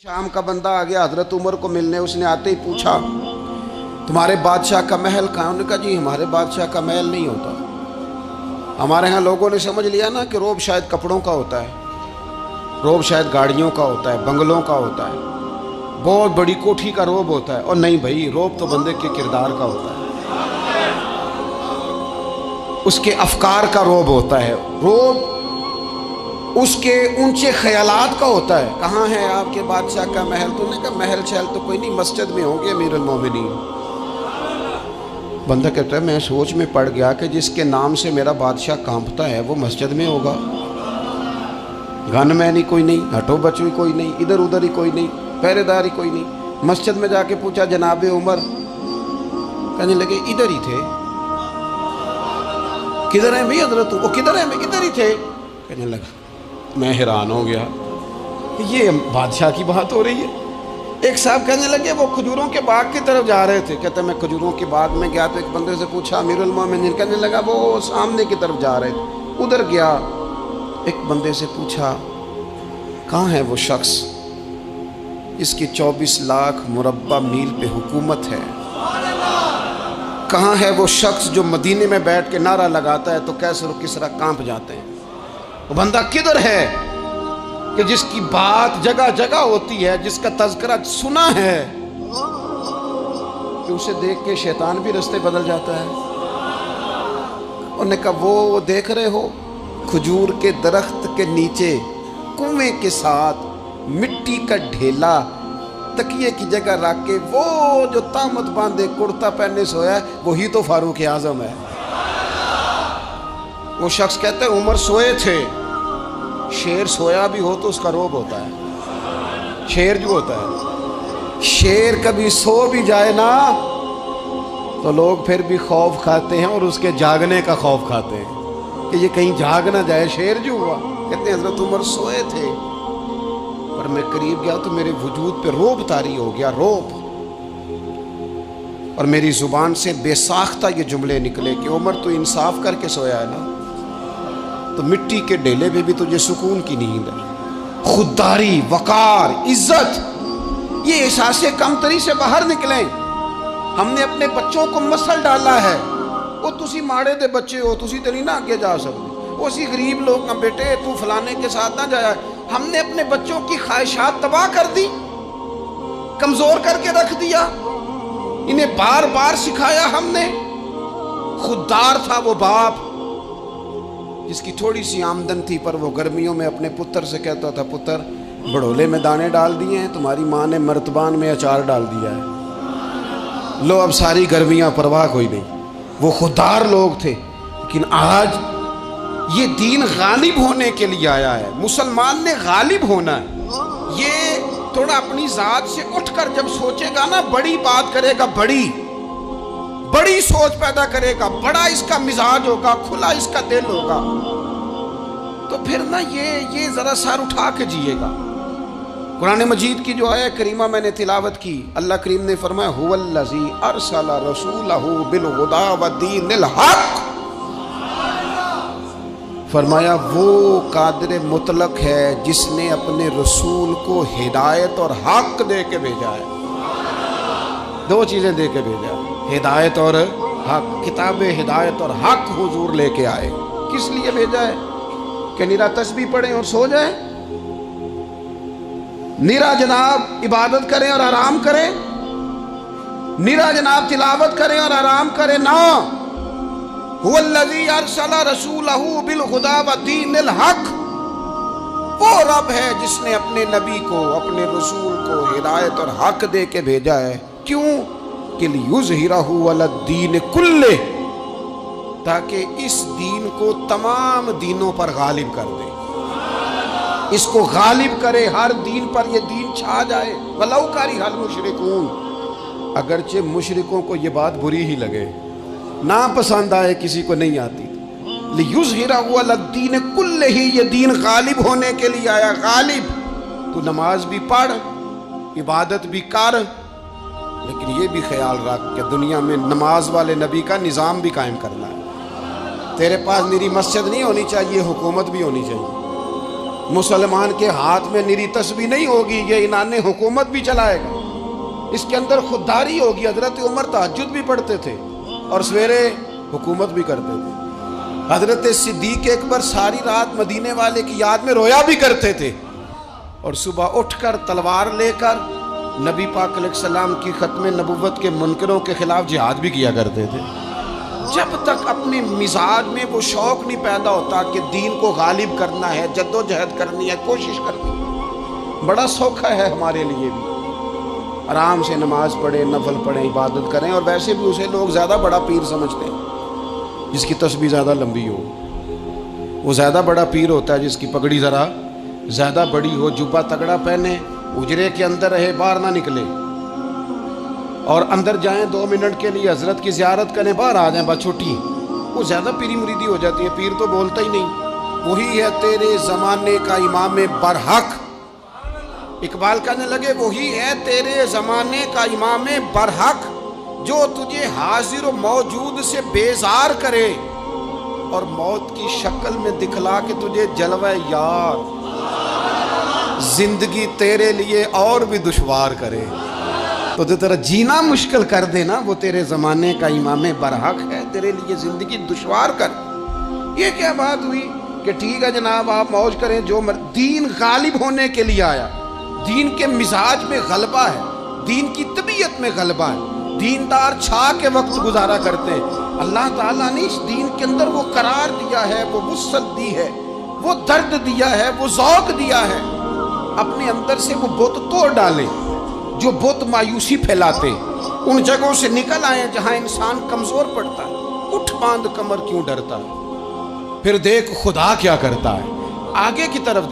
شام کا بندہ آ گیا حضرت عمر کو ملنے، اس نے آتے ہی پوچھا تمہارے بادشاہ کا محل کہاں؟ انہوں نے کہا جی ہمارے بادشاہ کا محل نہیں ہوتا، ہمارے ہاں لوگوں نے سمجھ لیا نا کہ روب شاید کپڑوں کا ہوتا ہے، روب شاید گاڑیوں کا ہوتا ہے، بنگلوں کا ہوتا ہے، بہت بڑی کوٹھی کا روب ہوتا ہے۔ اور نہیں بھائی، روب تو بندے کے کردار کا ہوتا ہے، اس کے افکار کا روب ہوتا ہے، روب اس کے اونچے خیالات کا ہوتا ہے۔ کہاں ہے آپ کے بادشاہ کا محل؟ تو نے کہا محل شہل تو کوئی نہیں، مسجد میں ہوں گے امیر المومنین۔ بندہ کہتا ہے میں سوچ میں پڑ گیا کہ جس کے نام سے میرا بادشاہ کانپتا ہے وہ مسجد میں ہوگا، گن مین ہی کوئی نہیں، ہٹو بچو ہی کوئی نہیں، ادھر ادھر ہی کوئی نہیں، پہرے دار ہی کوئی نہیں۔ مسجد میں جا کے پوچھا جناب عمر، کہنے لگے ادھر ہی تھے۔ کدھر ہیں بھائی حضرت؟ وہ کدھر ہیں؟ میں ادھر ہی تھے۔ کہنے لگا میں حیران ہو گیا، یہ بادشاہ کی بات ہو رہی ہے۔ ایک صاحب کہنے لگے وہ کھجوروں کے باغ کی طرف جا رہے تھے، کہتے میں کھجوروں کے باغ میں گیا تو ایک بندے سے پوچھا امیر المومنین، کہنے لگا وہ سامنے کی طرف جا رہے تھے، ادھر گیا۔ ایک بندے سے پوچھا کہاں ہے وہ شخص جس کی 24 لاکھ مربع میل پہ حکومت ہے؟ کہاں ہے وہ شخص جو مدینے میں بیٹھ کے نعرہ لگاتا ہے تو کیسر و کسریٰ کانپ جاتے ہیں؟ وہ بندہ کدھر ہے کہ جس کی بات جگہ جگہ ہوتی ہے، جس کا تذکرہ سنا ہے کہ اسے دیکھ کے شیطان بھی رستے بدل جاتا ہے؟ انہوں نے کہا وہ دیکھ رہے ہو کھجور کے درخت کے نیچے کنویں کے ساتھ مٹی کا ڈھیلا تکیے کی جگہ رکھ کے وہ جو تامت باندھے کرتا پہنے سویا ہے وہی تو فاروق اعظم ہے۔ وہ شخص کہتے ہیں عمر سوئے تھے، شیر سویا بھی ہو تو اس کا روب ہوتا ہے، شیر جو ہوتا ہے، شیر کبھی سو بھی جائے نا تو لوگ پھر بھی خوف کھاتے ہیں اور اس کے جاگنے کا خوف کھاتے ہیں کہ یہ کہیں جاگ نہ جائے، شیر جو ہوا۔ کہتے ہیں حضرت عمر سوئے تھے پر میں قریب گیا تو میرے وجود پہ روب طاری ہو گیا، روب، اور میری زبان سے بے ساختہ یہ جملے نکلے کہ عمر تو انصاف کر کے سویا ہے نا، تو مٹی کے ڈھیلے پہ بھی تجھے سکون کی نیند ہے۔ خودداری، وقار، عزت، یہ احساس کمتری سے باہر نکلیں۔ ہم نے اپنے بچوں کو مسل ڈالا ہے، وہ تسی ماڑے دے بچے ہو، تسی تو نہیں نہ آگے جا سکتے، وہ اسی غریب لوگ کا بیٹے تو فلانے کے ساتھ نہ جایا۔ ہم نے اپنے بچوں کی خواہشات تباہ کر دی، کمزور کر کے رکھ دیا، انہیں بار بار سکھایا ہم نے۔ خوددار تھا وہ باپ جس کی تھوڑی سی آمدن تھی پر وہ گرمیوں میں اپنے پتر سے کہتا تھا پتر بڑھولے میں دانے ڈال دیے ہیں، تمہاری ماں نے مرتبان میں اچار ڈال دیا ہے، لو اب ساری گرمیاں پرواہ کوئی نہیں۔ وہ خوددار لوگ تھے، لیکن آج یہ دین غالب ہونے کے لیے آیا ہے، مسلمان نے غالب ہونا ہے۔ یہ تھوڑا اپنی ذات سے اٹھ کر جب سوچے گا نا، بڑی بات کرے گا، بڑی سوچ پیدا کرے گا، بڑا اس کا مزاج ہوگا، کھلا اس کا دل ہوگا، تو پھر نا یہ ذرا سر اٹھا کے جیے گا۔ قرآن مجید کی جو آیت کریمہ میں نے تلاوت کی، اللہ کریم نے فرمایا هو الذی ارسل رسولہ بالہدی ودین الحق، فرمایا وہ قادر مطلق ہے جس نے اپنے رسول کو ہدایت اور حق دے کے بھیجا ہے۔ دو چیزیں دے کے بھیجا ہے، ہدایت اور حق۔ کتاب ہدایت اور حق حضور لے کے آئے۔ کس لیے بھیجا ہے؟ کہ نیرا تسبیح پڑھیں اور سو جائیں، نیرا جناب عبادت کریں اور آرام کریں، نیرا جناب تلاوت کریں اور آرام کریں، نہ۔ هو الذی ارسل رسولہ بالہدی ودین الحق، وہ رب ہے جس نے اپنے نبی کو، اپنے رسول کو ہدایت اور حق دے کے بھیجا ہے۔ کیوں؟ کہ لیظہرہ علی الدین کلہ، تاکہ اس دین کو تمام دینوں پر غالب کر دے، اس کو غالب کرے، ہر دین پر یہ دین چھا جائے۔ وَلَوْ كَرِهَ الْمُشْرِكُونَ، اگرچہ مشرکوں کو یہ بات بری ہی لگے، نا پسند آئے، کسی کو نہیں آتی، لیظہرہ علی الدین کلہ، یہ دین غالب ہونے کے لیے آیا۔ غالب، تو نماز بھی پڑھ، عبادت بھی کر، لیکن یہ بھی خیال رکھ کہ دنیا میں نماز والے نبی کا نظام بھی قائم کرنا ہے۔ تیرے پاس میری مسجد نہیں ہونی چاہیے، حکومت بھی ہونی چاہیے۔ مسلمان کے ہاتھ میں نری تسبیح نہیں ہوگی، یہ انان حکومت بھی چلائے گا، اس کے اندر خودداری ہوگی۔ حضرت عمر تہجد بھی پڑھتے تھے اور سویرے حکومت بھی کرتے تھے۔ حضرت صدیق اکبر ساری رات مدینے والے کی یاد میں رویا بھی کرتے تھے، اور صبح اٹھ کر تلوار لے کر نبی پاک علیہ السلام کی ختم نبوت کے منکروں کے خلاف جہاد بھی کیا کرتے تھے۔ جب تک اپنے مزاج میں وہ شوق نہیں پیدا ہوتا کہ دین کو غالب کرنا ہے، جد و جہد کرنی ہے، کوشش کرنی ہے، بڑا سوکھا ہے ہمارے لیے بھی، آرام سے نماز پڑھیں، نفل پڑھیں، عبادت کریں، اور ویسے بھی اسے لوگ زیادہ بڑا پیر سمجھتے ہیں جس کی تسبیح زیادہ لمبی ہو۔ وہ زیادہ بڑا پیر ہوتا ہے جس کی پگڑی ذرا زیادہ بڑی ہو، جبہ تگڑا پہنے، اجرے کے اندر رہے، باہر نہ نکلے، اور اندر جائیں 2 منٹ کے لیے حضرت کی زیارت کریں، باہر آ جائیں، بات چھوٹی، وہ زیادہ پیری مریدی ہو جاتی ہے۔ پیر تو بولتا ہی نہیں۔ وہی ہے تیرے زمانے کا امام برحق، اقبال کہنے لگے وہی ہے تیرے زمانے کا امام برحق، جو تجھے حاضر و موجود سے بیزار کرے اور موت کی شکل میں دکھلا کے تجھے جلوہ یار، زندگی تیرے لیے اور بھی دشوار کرے، تو تیرا جینا مشکل کر دینا، وہ تیرے زمانے کا امام برحق ہے، تیرے لیے زندگی دشوار کر۔ یہ کیا بات ہوئی کہ ٹھیک ہے جناب آپ موج کریں جو دین غالب ہونے کے لیے آیا، دین کے مزاج میں غلبہ ہے، دین کی طبیعت میں غلبہ ہے، دیندار چھا کے وقت گزارا کرتے ہیں۔ اللہ تعالیٰ نے اس دین کے اندر وہ قرار دیا ہے، وہ وسعت دی ہے، وہ درد دیا ہے، وہ ذوق دیا ہے، اپنے اندر سے وہ بت توڑ ڈالے جو بت مایوسی پھیلاتے، ان جگہوں سے نکل آئیں جہاں انسان کمزور پڑتا ہے، اٹھ باندھ کمر کیوں ڈرتا ہے، پھر دیکھ خدا کیا کرتا ہے، آگے کی طرف